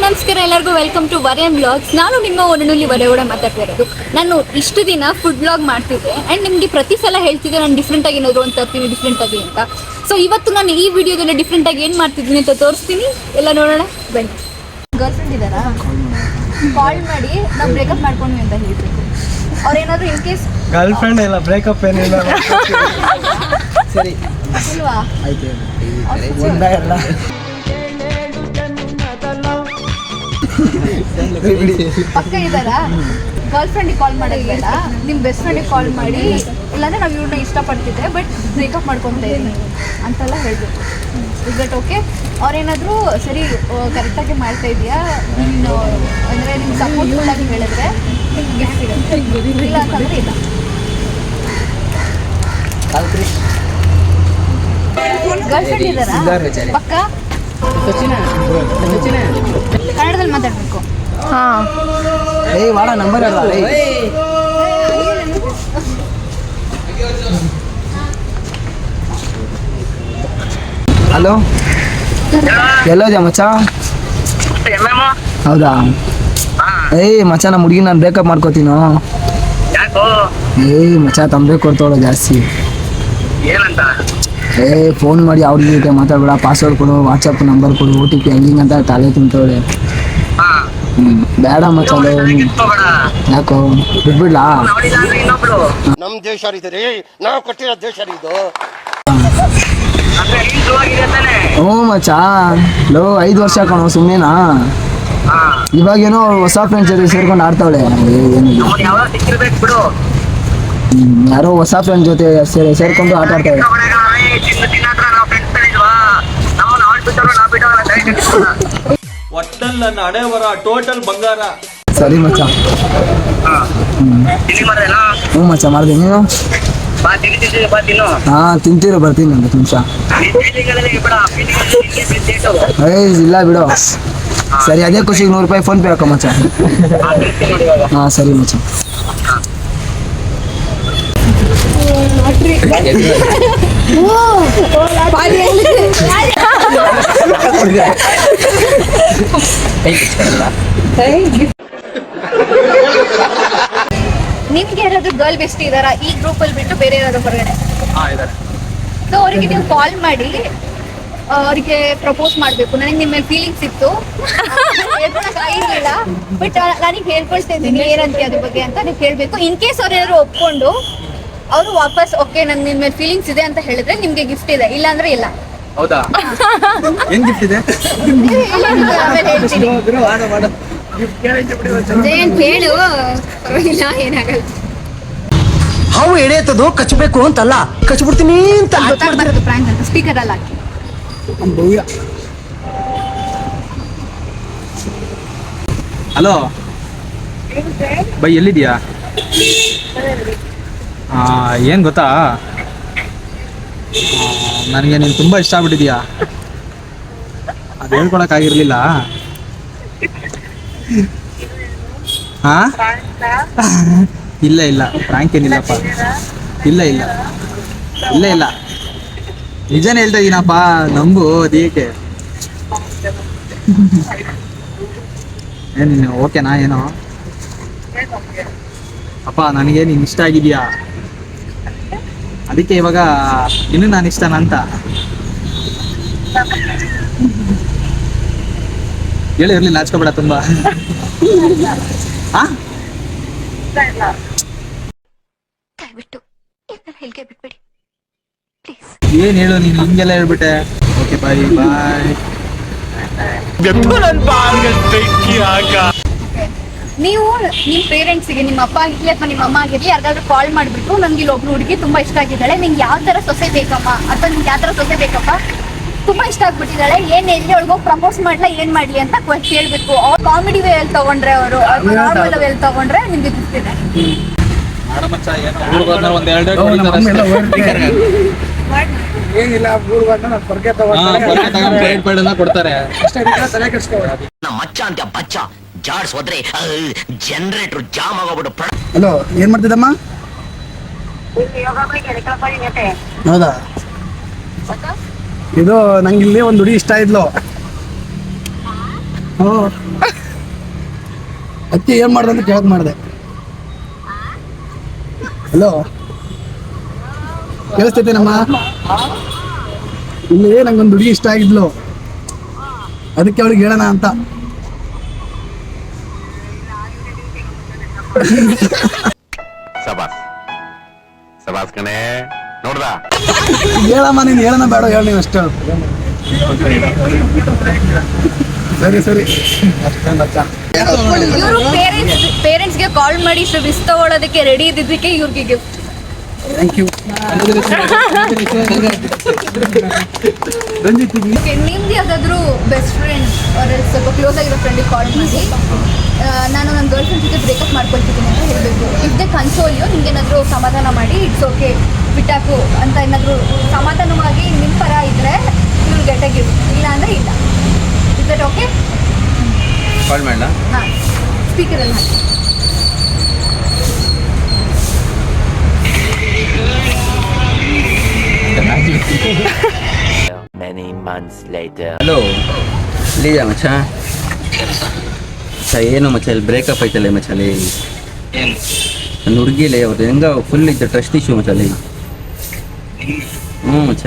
ನಮಸ್ಕಾರ ಎಲ್ಲರಿಗೂ welcome to ವರೆ ವ್ಲಾಗ್ಸ್. ನಾನು ನಿಮ್ಮ ಒಡನುಲಿ ವರೆಗೂಡ ಮಾತಾಡ್ತಾ ಇರೋದು. ನಾನು ಇಷ್ಟು ದಿನ ಫುಡ್ ವ್ಲಾಗ್ ಮಾಡ್ತಿದ್ದೆ ಆ್ಯಂಡ್ ನಿಮಗೆ ಪ್ರತಿ ಸಲ ಹೇಳ್ತಿದ್ದೆ ನಾನು ಡಿಫ್ರೆಂಟಾಗಿ ಏನಾದರೂ ಅಂತ ತರ್ತೀನಿ ಡಿಫ್ರೆಂಟಾಗಿ ಅಂತ. ಸೊ ಇವತ್ತು ನಾನು ಈ ವಿಡಿಯೋದಲ್ಲಿ ಡಿಫ್ರೆಂಟಾಗಿ ಏನು ಮಾಡ್ತಿದ್ದೀನಿ ಅಂತ ತೋರಿಸ್ತೀನಿ, ಎಲ್ಲ ನೋಡೋಣ ಬನ್ನಿ. ಗರ್ಲ್ ಫ್ರೆಂಡ್ ಇದ್ದಾರಾ? ಕಾಲ್ ಮಾಡಿ ನಾವು ಬ್ರೇಕಪ್ ಮಾಡ್ಕೊಂಡ್ವಿ ಅಂತ ಹೇಳ್ಬೇಕು. ಅವ್ರೇನಾದರೂ ಇನ್ ಕೇಸ್ ಗರ್ಲ್ ಫ್ರೆಂಡ್ ಇಲ್ಲ ಬ್ರೇಕಪ್ ಏನಿಲ್ಲ ಸರಿ ಇಲ್ವಾ? ಆಯ್ತು ಒಂದೇ ಎಲ್ಲ ಪಕ್ಕ ಇದ್ದಾರಾ? ಗರ್ಲ್ ಫ್ರೆಂಡಿಗೆ ಕಾಲ್ ಮಾಡೋದು ಬೇಡ, ನಿಮ್ಮ ಬೆಸ್ಟ್ ಫ್ರೆಂಡಿಗೆ ಕಾಲ್ ಮಾಡಿ. ಇಲ್ಲಾಂದರೆ ನಾವು ಇವ್ರನ್ನ ಇಷ್ಟಪಡ್ತಿದ್ದೆ ಬಟ್ ಬ್ರೇಕಪ್ ಮಾಡ್ಕೊತಾ ಇದ್ದೀನಿ ಅಂತೆಲ್ಲ ಹೇಳಬೇಕು. Is that okay? ಅವ್ರೇನಾದರೂ ಸರಿ ಕರೆಕ್ಟಾಗಿ ಮಾಡ್ತಾ ಇದೆಯಾ ನೀನು ಅಂದರೆ ನಿಮ್ಗೆ ಸಪೋರ್ಟ್ಫುಲ್ ಆಗಿ ಹೇಳಿದ್ರೆ ನಿಮ್ಗೆ ಗಿಫ್ಟ್ ಸಿಗುತ್ತೆ, ಇಲ್ಲ ಅಂತಂದರೆ ಇಲ್ಲ. ಗರ್ಲ್ ಫ್ರೆಂಡ್ ಇದ್ದಾರಾ? ಪಕ್ಕ ಕನ್ನಡದಲ್ಲಿ ಮಾತಾಡಬೇಕು. ಹಾಂ ಏಯ್ ವಾಡ ನಂಬರ್ ಅಲ್ಲ ಹಲೋ ಎಲ್ಲೋದ್ಯಾ ಮಚ್ಚ? ಹೌದಾ? ಏಯ್ ಮಚ್ಚ ನಮ್ಮ ಹುಡುಗಿ ನಾನು ಬ್ರೇಕಪ್ ಮಾಡ್ಕೋತೀನೋ. ಏಯ್ ಮಚ್ಚ ತಂಬ್ರೆ ಕೊಡ್ತಾವಳ ಜಾಸ್ತಿ. ಫೋನ್ ಮಾಡಿ ಅವ್ರ ಜೊತೆ ಮಾತಾಡ್ಬೇಡ, ಪಾಸ್ವರ್ಡ್ ಕೊಡು, ವಾಟ್ಸಪ್ ನಂಬರ್ ಕೊಡು, OTP ಹೆಂಗಿಂಗ್ ಅಂತ ತಲೆ ತುಂಬ್ತವಳೆ. ಬೇಡ ಮಚ್ಚ, ಯಾಕೋ ಬಿಟ್ಬಿಡ್ಲಾ? ನಮ್ ದೇಶ ರೀ, ನಾವು ಕೊಟ್ಟಿರೋ ದೇಶ ಇದು. ಹ್ಞೂ ಮಚ್ಚ, ಲೋ 5 ವರ್ಷ ಕಣೋ ಸುಮ್ಮನೆನಾ. ಇವಾಗೇನೋ ಹೊಸ ಫ್ರೆಂಡ್ಸ್ ಜೊತೆ ಸೇರ್ಕೊಂಡು ಆಡ್ತಾವಳೆ. ಯಾರೋ ಹೊಸ ಫ್ರೆಂಡ್ ಜೊತೆ ಸೇರ್ಕೊಂಡು ಆಟ ಆಡ್ತಾಳೆ. ಒಟ್ಟಲ್ಲ ನಡೆವರ ಟೋಟಲ್ ಬಂಗಾರ. ಸರಿ ಮಚ್ಚ. ಹ್ಞೂ ಮಚ್ಚ ಮಾಡಿದೆ. ನೀನು? ಹಾಂ ತಿಂತೀರೋ, ಬರ್ತೀನಿ ಒಂದು ನಿಮಿಷ. ಇಲ್ಲ ಬಿಡು. ಸರಿ, ಅದೇ ಖುಷಿಗೆ 100 ರೂಪಾಯಿ ಫೋನ್ ಪೇ ಹಾಕೋ ಮಚ್ಚ. ಹಾಂ ಸರಿ ಮಚ್ಚ. ನಿಮ್ಗೆ ಯಾರಾದ್ರೂ ಗರ್ಲ್ ಬೆಸ್ಟ್ ಇದಾರಾ ಈ ಗ್ರೂಪ್ ಅಲ್ಲಿ ಬಿಟ್ಟು ಬೇರೆ ಯಾರಾದ್ರೂ ಹೊರಗಡೆ? ಸೊ ಅವರಿಗೆ ನೀವು ಕಾಲ್ ಮಾಡಿ ಅವರಿಗೆ ಪ್ರಪೋಸ್ ಮಾಡಬೇಕು. ನನಗೆ ನಿಮ್ಮ ಮೇಲೆ ಫೀಲಿಂಗ್ಸ್ ಇತ್ತು, ಹೇಳ್ಕೊಳಕ್ ಆಗಿರ್ಲಿಲ್ಲ, ಬಟ್ ನನಗೆ ಹೇಳ್ಕೊಳ್ತಾ ಇದ್ದೀನಿ ಏನಂತ ಅದ್ರ ಬಗ್ಗೆ ಅಂತ ನೀವು ಹೇಳ್ಬೇಕು. ಇನ್ ಕೇಸ್ ಅವ್ರು ಏನಾದ್ರು ಒಪ್ಕೊಂಡು ಅವರು ವಾಪಸ್ ಓಕೆ ನನ್ ನಿನ್ ಮೇಲೆ ಫೀಲಿಂಗ್ಸ್ ಇದೆ ಅಂತ ಹೇಳಿದ್ರೆ ನಿಮ್ಗೆ ಗಿಫ್ಟ್ ಇದೆ, ಇಲ್ಲ ಅಂದ್ರೆ ಇಲ್ಲ. ಹೌದಾ? ಏನ್ ಗಿಫ್ಟ್ ಇದೆ? ಆಮೇಲೆ ಹೇಳ್ತೀನಿ. ಜಯಂತ್ ಹೇಳು, ಪರವಾಗಿಲ್ಲ, ಏನಾಗಲ್ಲ. ಹಾವು ಎಳೆಯತ್ತದು ಕಚ್ಚಬೇಕು ಅಂತಲ್ಲ, ಕಚ್ಬಿಡ್ತೀನಿ ಅಂತ ಬರೋದು ಪ್ರಾಂಕ್ ಅಂತ ಸ್ಪೀಕರ್ ಅಲ್ಲಿ ಹಾಕಿ. ಹಲೋ ಬೈ, ಎಲ್ಲಿದ್ಯಾ? ಏನು ಗೊತ್ತಾ, ನನಗೆ ನೀನು ತುಂಬ ಇಷ್ಟ ಆಗ್ಬಿಟ್ಟಿದ್ಯಾ. ಅದು ಹೇಳ್ಕೊಳಕ್ಕಾಗಿರ್ಲಿಲ್ಲ. ಹಾಂ ಇಲ್ಲ ಇಲ್ಲ, ಫ್ರಾಂಕ್ ಏನಿಲ್ಲಪ್ಪ. ಇಲ್ಲ ಇಲ್ಲ ಇಲ್ಲ ಇಲ್ಲ, ನಿಜನೇ ಹೇಳ್ತಾ ಇದ್ದೀನಪ್ಪ, ನಂಬು. ಅದಕ್ಕೆ ಏನು ಓಕೆನಾ? ಏನೋ ಅಪ್ಪ, ನನಗೆ ನೀನು ಇಷ್ಟ ಆಗಿದೆಯಾ, ಅದಕ್ಕೆ ಇವಾಗ ಇನ್ನು ನಾನು ಇಷ್ಟನಾ ಅಂತ ಹೇಳಿ. ಇರಲಿ, ನಾಚ್ಕೋಬೇಡ ತುಂಬ. ಏನ್ ಹೇಳು ನೀನು, ಹಿಂಗೆಲ್ಲ ಹೇಳ್ಬಿಟ್ಟೆ. ಓಕೆ ಬಾಯ್ ಬಾಯ್. ನೀವು ನಿಮ್ಮ ಪೇರೆಂಟ್ಸಿಗೆ, ನಿಮ್ಮ ಅಪ್ಪ ಆಗಿರ್ಲಿ ಅಥವಾ ನಿಮ್ಮ ಅಮ್ಮ ಆಗಿರ್ಲಿ, ಯಾರಿಗಾದ್ರೂ ಕಾಲ್ ಮಾಡಿಬಿಟ್ಟು ನನ್ಗೆ ಇಲ್ಲಿ ಒಬ್ರು ಹುಡುಗಿ ತುಂಬಾ ಇಷ್ಟ ಆಗಿದ್ದಾಳೆ, ನಿಂಗೆ ಯಾವ ತರ ಸೊಸೆ ಬೇಕಮ್ಮ ಅಥವಾ ನಿಂಗೆ ಯಾವ ತರ ಸೊಸೆ ಬೇಕಪ್ಪ, ತುಂಬಾ ಇಷ್ಟ ಆಗ್ಬಿಟ್ಟಿದ್ದಾಳೆ, ಏನ್ ಎಲ್ಲಿ ಒಳಗೋಗಿ ಪ್ರಪೋಸ್ ಮಾಡ್ಲಾ, ಏನ್ ಮಾಡ್ಲಿ ಅಂತ ಕೇಳ್ಬೇಕು. ಅವ್ರು ಕಾಮಿಡಿ ವೇ ಅಲ್ಲಿ ತಗೊಂಡ್ರೆ, ಅವರು ನಾರ್ಮಲ್ ವೇ ಅಲ್ಲಿ ತಗೊಂಡ್ರೆ ನಿಮ್ಗೆ ಗೊತ್ತಿದೆ. ಏನಿಲ್ಲ, ಕೊಡ್ತಾರೆ. ಹಲೋ, ಏನ್ ಮಾಡ್ತಿದ್ದಮ್ಮ? ಹೌದಾ? ಇದು ನಂಗೆ ಇಲ್ಲಿ ಒಂದು ಹುಡುಗಿ ಇಷ್ಟ ಇದ್ಲು. ಅದಕ್ಕೆ ಏನ್ ಮಾಡ್ದೆ ಅಂತ ಕೇಳಕ್ ಮಾಡ್ದೆ. ಹಲೋ, ಕೇಳಿಸ್ತೈತೆ ನಮ್ಮ ಇಲ್ಲಿ ನಂಗೊಂದು ಹುಡುಗಿ ಇಷ್ಟ ಆಗಿದ್ಲು, ಅದಕ್ಕೆ ಅವಳಿಗೆ ಹೇಳೋಣ ಅಂತ. ಸಬಾಸ್ ಕಣೆ ನೋಡ್ದ ಹೇಳಮ್ಮ, ನೀನು ಹೇಳೋಣ ಬೇಡ ಹೇಳ ನೀವು ಅಷ್ಟು. ಸರಿ ಸರಿ ಅಷ್ಟೇ ಮಚ್ಚ. ಇವರು ಪೇರೆಂಟ್ಸ್ಗೆ ಕಾಲ್ ಮಾಡಿ ರಿಸ್ಕ್ ತಗೊಳ್ಳೋದಕ್ಕೆ ರೆಡಿ ಇದ್ದಿದ್ದಕ್ಕೆ ಇವ್ರಿಗೆ ಗಿಫ್ಟ್. Thank you. ನಿಮ್ದು ಯಾವ್ದಾದ್ರು ಬೆಸ್ಟ್ ಫ್ರೆಂಡ್ ಸ್ವಲ್ಪ ಕ್ಲೋಸ್ ಆಗಿರೋ ಫ್ರೆಂಡಿಗೆ ಕಾಲ್ ಮಾಡಿ ನಾನು ನನ್ನ ಗರ್ಲ್ ಫ್ರೆಂಡ್ ಜೊತೆ ಬ್ರೇಕಪ್ ಮಾಡ್ಕೊಳ್ತಿದ್ದೀನಿ ಅಂತ ಹೇಳಬೇಕು. ಇಫ್ ದೇ ಕನ್ಸೋಲ್ ಯು, ನಿಮ್ಗೇನಾದರೂ ಸಮಾಧಾನ ಮಾಡಿ ಇಟ್ಸ್ ಓಕೆ ಬಿಟ್ಟಾಕು ಅಂತ ಏನಾದರೂ ಸಮಾಧಾನವಾಗಿ ನಿಮ್ಮ ಪರ ಇದ್ದರೆ ಇವ್ರು ಗೆಟ್ ಅ ಗಿಫ್ಟ್, ಇಲ್ಲ ಅಂದರೆ ಇಲ್ಲ. Is that okay? ಕಾಲ್ ಮಾಡಲಾ? ಹಾಂ, ಸ್ಪೀಕರಲ್ಲಿ ಹಾಕಿ. Many months later. ಹಲೋ, ಇಲ್ಲಿಯಾ ಮಚ್ಚ? ಏನು ಮಚ್ಚ, ಇಲ್ಲಿ ಬ್ರೇಕಪ್ ಆಯ್ತಲ್ಲ ಮಚ್ಚ. ಅಲ್ಲಿ ನನ್ನ ಹುಡುಗಿಲೇ ಅವ್ರು ಹೆಂಗ ಫುಲ್ ಇತ್ತು ಟ್ರಸ್ಟ್ ಇಶ್ಯೂ ಮಚ್ಚ ಅಲ್ಲಿ. ಹ್ಞೂ ಮಚ್ಚ,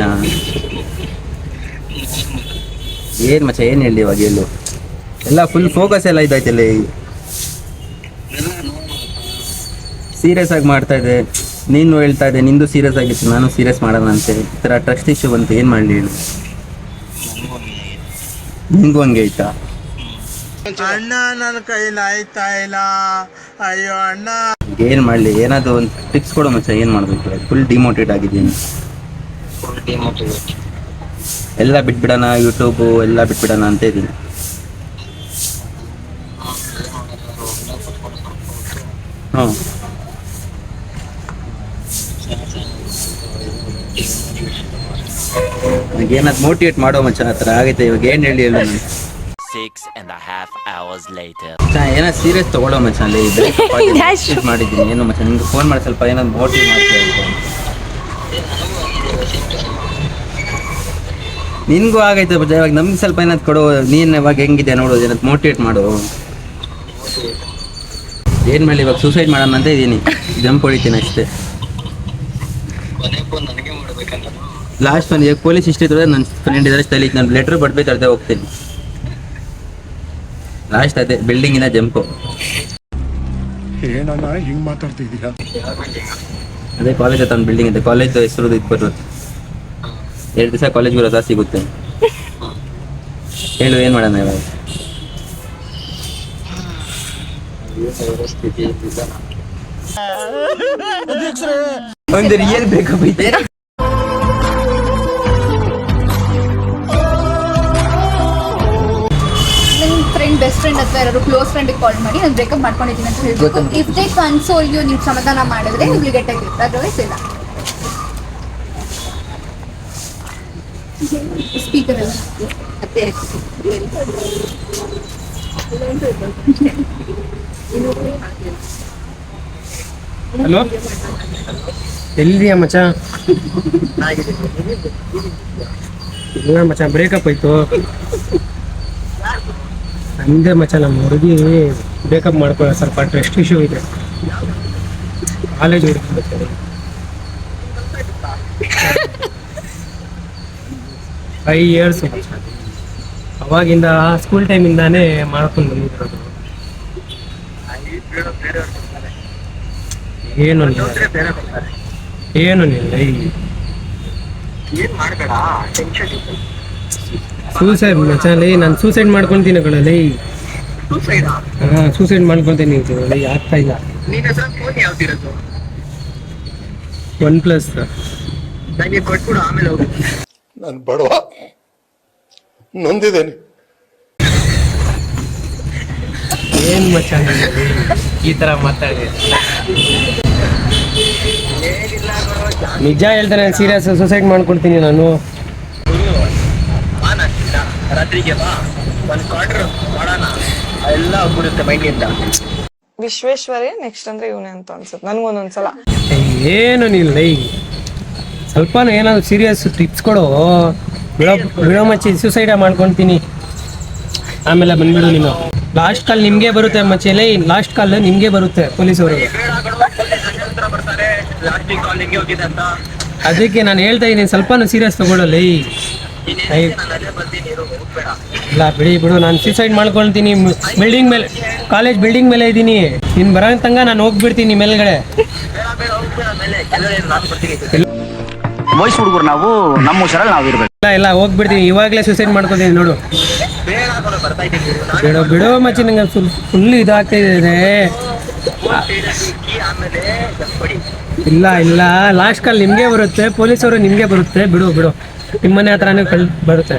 ಏನು ಮಚ್ಚ ಏನು ಹೇಳಿ ಇವಾಗ ಎಲ್ಲು ಎಲ್ಲ ಫುಲ್ ಫೋಕಸ್ ಎಲ್ಲ ಇದಾಯ್ತಲ್ಲ, ಸೀರಿಯಸ್ ಆಗಿ ಮಾಡ್ತಾ ಇದೆ. ನೀನು ಹೇಳ್ತಾ ಇದ್ದೆ ನಿಂದು ಸೀರಿಯಸ್ ಆಗಿತ್ತು, ನಾನು ಸೀರಿಯಸ್ ಮಾಡೋಣ ಅಂತೆ. ಈ ಥರ ಟ್ರಸ್ಟ್ ಇಶ್ಯೂ ಬಂತು, ಏನು ಮಾಡಲಿ ಹೇಳು? ನಿಂಗೂ ಹಂಗೆ ಆಯ್ತಾ? ಅಣ್ಣ ನನ್ನ ಕೈಲಿ ಆಯ್ತಾ ಇಲ್ಲ, ಅಯ್ಯೋ ಅಣ್ಣ. ಏನು ಮಾಡಲಿ, ಏನಾದರೂ ಒಂದು ಟಿಪ್ಸ್ ಕೊಡೋ ಮಚ್ಚ, ಏನು ಮಾಡಬೇಕು? ಫುಲ್ ಡಿಮೋಟಿವೇಟ್ ಆಗಿದ್ದೀನಿ. ಎಲ್ಲ ಬಿಟ್ಬಿಡೋಣ, ಯೂಟ್ಯೂಬು ಎಲ್ಲ ಬಿಟ್ಬಿಡೋಣ ಅಂತ ಇದ್ದೀನಿ. ಹ್ಞೂ, ಏನಾದ್ರು ಮೋಟಿವೇಟ್ ಮಾಡೋ ಮಚ್ಚ. ಆ ಥರ ಆಗೈತೆ ಇವಾಗ, ಏನು ಹೇಳಿ ಹೇಳು ನಾನು. 6.5 hours later. ಏನೋ ಸೀರಿಯಸ್ ತಗೊಳ್ಳೋ ಮಚ್ಚ. ಅಲ್ಲಿ ಇದು ಮಾಡಿದ್ದೀನಿ ಏನು ಮಚ್ಚ, ನಿಮ್ಗೆ ಫೋನ್ ಮಾಡಿ ಸ್ವಲ್ಪ ಏನಾದ್ರು ಮೋಟಿವೇಟ್ ಮಾಡ್ತಾ ಇರ್ತೀನಿ. ನಿನಗೂ ಆಗೈತೆ ಬಜ್ಜ, ಇವಾಗ ನಮ್ಗೆ ಸ್ವಲ್ಪ ಏನಾದ್ರು ಕೊಡು. ನೀನು ಇವಾಗ ಹೆಂಗಿದೆ ನೋಡೋದು, ಏನಾದ್ರು ಮೋಟಿವೇಟ್ ಮಾಡು. ಏನು ಮಾಡಲಿ, ಇವಾಗ ಸೂಸೈಡ್ ಮಾಡೋಣ ಅಂತ ಇದ್ದೀನಿ, ಜಂಪ್ ಹೊಡಿತೀನಿ ಅಷ್ಟೇ. ಲಾಸ್ಟ್ ಒಂದು ಪೊಲೀಸ್ ಹಿಸ್ಟ್ರಿ ತೊಗೊಂಡು ನನ್ನ ಫ್ರೆಂಡ್ ಇದ್ದಾರೆ ಸ್ಥಳ, ನಾನು ಲೆಟ್ರ್ ಬಡ್ಬೇಕು ಅರ್ಧ ಹೋಗ್ತೀನಿ. ಲಾಸ್ಟ್ ಅದೇ ಬಿಲ್ಡಿಂಗಿನ ಜಂಪು. ಏನಣ್ಣ ಹಿಂಗ್ ಮಾತಾಡ್ತಿದ್ದೀರಾ? ಅದೇ ಕಾಲೇಜ್ ಹತ್ರ ಒಂದು ಬಿಲ್ಡಿಂಗ್ ಇದೆ, ಕಾಲೇಜ್ ಹೆಸರು ಇದು ಬರೋದು. 2 ದಿವಸ ಕಾಲೇಜ್ಗೆ ರಜಾ ಸಿಗುತ್ತೆ. ಹೇಳು ಏನು ಮಾಡೋಣ ಇವಾಗ? ಒಂದು ರಿಯಲ್ ಬ್ರೇಕಪ್ ಐತೆ. ನಿಮ್ಮ ಫ್ರೆಂಡ್ ಬೆಸ್ಟ್ ಫ್ರೆಂಡ್ ಅಥವಾ ಯಾರು ಕ್ಲೋಸ್ ಫ್ರೆಂಡಿಗೆ ಕಾಲ್ ಮಾಡಿ ನಾನು ಬ್ರೇಕಪ್ ಮಾಡ್ಕೊಂಡಿದ್ದೀನಿ ಅಂತ ಹೇಳ್ಬೇಕು. ಇಫ್ ದೇ ಕನ್ಸೋಲ್ ಯು, ನೀವು ಸಮಾಧಾನ ಮಾಡಿದ್ರೆ ನಿಮ್ಗೆ ಗೆಟ್ ಆಗಿರುತ್ತೆ, ಅದರ್ವೈಸ್ ಇಲ್ಲ. ಸ್ಪೀಕರಲ್ಲಿ ಹಲೋ, ಎಲ್ಲಿದೆಯಾ ಮಚ್ಚ? ಇಲ್ಲ ಮಚ್ಚ, ಬ್ರೇಕಪ್ ಆಯ್ತು ಅಂದೆ ಮಚ್ಚ. ನಮ್ಮ ಹುಡುಗಿ ಬ್ರೇಕಪ್ ಮಾಡ್ಕೊಳ್ಳೋ ಸ್ವಲ್ಪ ಟ್ರಸ್ಟ್ ಇಶ್ಯೂ ಇದೆ. ಕಾಲೇಜ್ ಹುಡುಗಿ ಮಚ್ಚ, 5 years ಮಚ್ಚ. ಅವಾಗಿಂದ ಸ್ಕೂಲ್ ಟೈಮಿಂದಾನೇ ಮಾಡ್ಕೊಂಡು ಬಂದಿರೋದು. ಏನು ಸೂಸೈಡ್ ಮಚಾಲಿ, ನಾನು ಸೂಸೈಡ್ ಮಾಡ್ಕೊಳ್ತೀನಿ ಕಣಲ್ಲಿ. ಹಾಂ, ಸೂಸೈಡ್ ಮಾಡ್ಕೊಳ್ತೀನಿ ಆಗ್ತಾ ಇಲ್ಲ. OnePlus. ನಾನು ಬಡವ, ನೊಂದಿದ್ದೇನೆ. ಏನ್ ಮಚ್ಚ ಈ ತರ ಮಾತಾಡಿ? ನಿಜ ಹೇಳ್ತಾನೆ, ಸೀರಿಯಸ್ ಸೂಸೈಡ್ ಮಾಡ್ಕೊಡ್ತೀನಿ ನಾನು. ವಿಶ್ವೇಶ್ವರೇ ನೆಕ್ಸ್ಟ್ ಅಂದ್ರೆ ಇವನೇ ಅಂತ ಅನ್ಸುತ್ತೆ ನನ್ಗೊಂದೊಂದ್ಸಲ. ಏನು ನಿಲ್ಲ, ಸ್ವಲ್ಪ ಏನಾದ್ರು ಸೀರಿಯಸ್ ಟಿಪ್ಸ್ ಕೊಡು. ಬಿಡೋ ಮಚ್ಚಿ, ಸೂಸೈಡ್ ಮಾಡ್ಕೊತೀನಿ ಆಮೇಲೆ ಬಂದ್ಬಿಡು ನೀನು. ಲಾಸ್ಟ್ ಕಾಲ್ ನಿಮ್ಗೆ ಬರುತ್ತೆ ಮಚ್ಚೇಲೆ, ಲಾಸ್ಟ್ ಕಾಲ್ ನಿಮ್ಗೆ ಬರುತ್ತೆ ಪೊಲೀಸವರಿಗೆ. ಅದಕ್ಕೆ ನಾನು ಹೇಳ್ತಾ ಇದ್ದೀನಿ, ಸ್ವಲ್ಪನೂ ಸೀರಿಯಸ್ ತಗೊಳ್ಳಲ್ಲ. ಇಲ್ಲ ಬಿಡಿ ಬಿಡು, ನಾನು ಸೂಸೈಡ್ ಮಾಡ್ಕೊಳ್ತೀನಿ. ಬಿಲ್ಡಿಂಗ್ ಮೇಲೆ, ಕಾಲೇಜ್ ಬಿಲ್ಡಿಂಗ್ ಮೇಲೆ ಇದ್ದೀನಿ. ನೀನು ಬರೋ ತನಕ ನಾನು ಹೋಗ್ಬಿಡ್ತೀನಿ ಮೇಲ್ಗಡೆ. ವಯಸ್ಸು ಹುಡುಗರು ನಾವು, ನಮ್ಮ ಹುಷಾರಲ್ಲಿ ನಾವು ಇರ್ಬೇಕು. ಇಲ್ಲ ಹೋಗ್ಬಿಡ್ತೀನಿ, ಇವಾಗಲೇ ಸೂಸೈಡ್ ಮಾಡ್ಕೊತೀನಿ ನೋಡು. ಬಿಡು ಬಿಡು ಮಚ್ಚಿ, ನಂಗೆ ಫುಲ್ ಇದಾಗ್ತಾ ಇದೆ. ಇಲ್ಲ ಲಾಸ್ಟ್ ಕಾಲ್ ನಿಮ್ಗೆ ಬರುತ್ತೆ, ಪೊಲೀಸವರು ನಿಮ್ಗೆ ಬರುತ್ತೆ. ಬಿಡು ಬಿಡು, ನಿಮ್ಮನೆ ಹತ್ರನೇ ಬರುತ್ತೆ.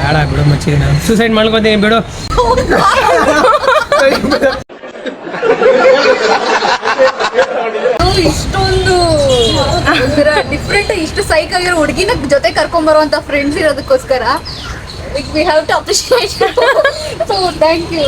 ಬೇಡ ಬಿಡು ಮಚ್ಚಿ, ನಾನು ಸೂಸೈಡ್ ಮಾಡ್ಕೊತೀನಿ ಬಿಡು. ಇಷ್ಟೊಂದು ಡಿಫ್ರೆಂಟ್, ಇಷ್ಟು ಸೈಕ್ ಆಗಿರೋ ಹುಡುಗಿನ ಜೊತೆ ಕರ್ಕೊಂಡ್ ಬರುವಂತ ಫ್ರೆಂಡ್ಸ್ ಇರೋದಕ್ಕೋಸ್ಕರ we have to appreciate. So thank you.